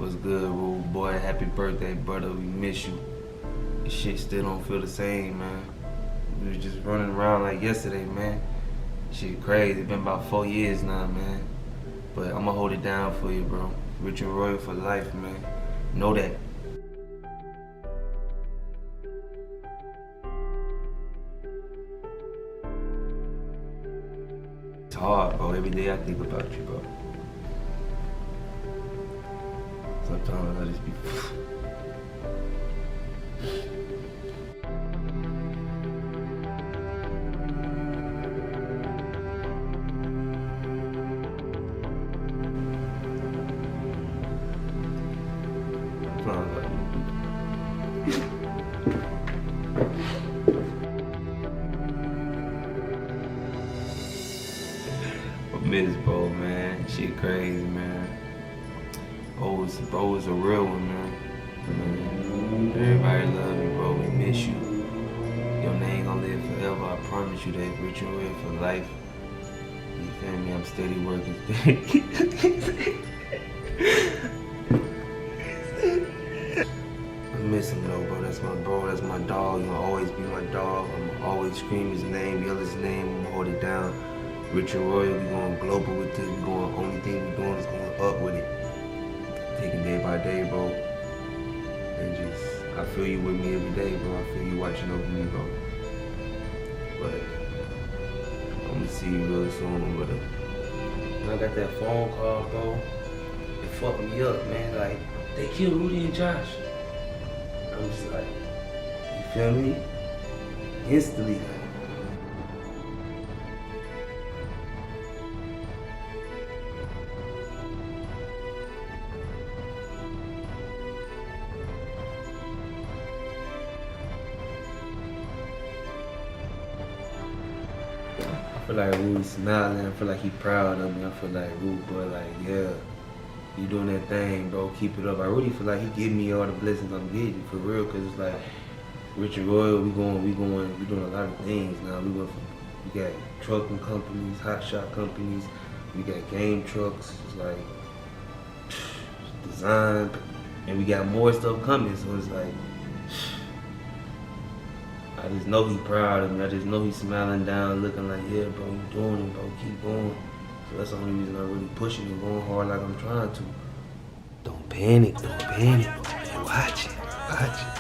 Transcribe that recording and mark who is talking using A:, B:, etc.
A: What's good, rude boy? Happy birthday, brother. We miss you. This shit still don't feel the same, man. We was just running around like yesterday, man. Shit crazy. It's been about 4 years now, man. But I'ma hold it down for you, bro. Rich and Royal for life, man. Know that. It's hard, bro. Every day I think about you, bro. Sometimes I just be... I miss bro, man. Shit crazy, man. Bro was a real one, man. Everybody love you, bro. We miss you. Your name gonna live forever. I promise you that. Rich and Royal for life. You feel me? I'm steady working. I miss him though, bro. That's my bro. That's my dog. He'll always be my dog. I'm always scream his name, yell his name. I'm gonna hold it down. Rich and Royal, we going global with this. We going. Only thing we doing is going up with it. Taking day by day, bro. And just, I feel you with me every day, bro. I feel you watching over me, bro. But I'm gonna see you real soon, brother. When I got that phone call, bro, it fucked me up, man. Like, they killed Rudy and Josh. I'm just like, you feel me? Instantly, like, I feel like Rudy smiling. I feel like he proud of me. I feel like Rudy, boy, like, yeah, you doing that thing, bro. Keep it up. I really feel like he give me all the blessings I'm getting for real, cause it's like Rich and Royal, we doing a lot of things now. We got trucking companies, hot shot companies. We got game trucks. It's like design, and we got more stuff coming. So it's like. I just know he proud of me. I just know he's smiling down, looking like, yeah, bro, you doing it, bro, keep going. So that's the only reason I'm really pushing and going hard like I'm trying to. Don't panic, don't panic. Watch it, watch it.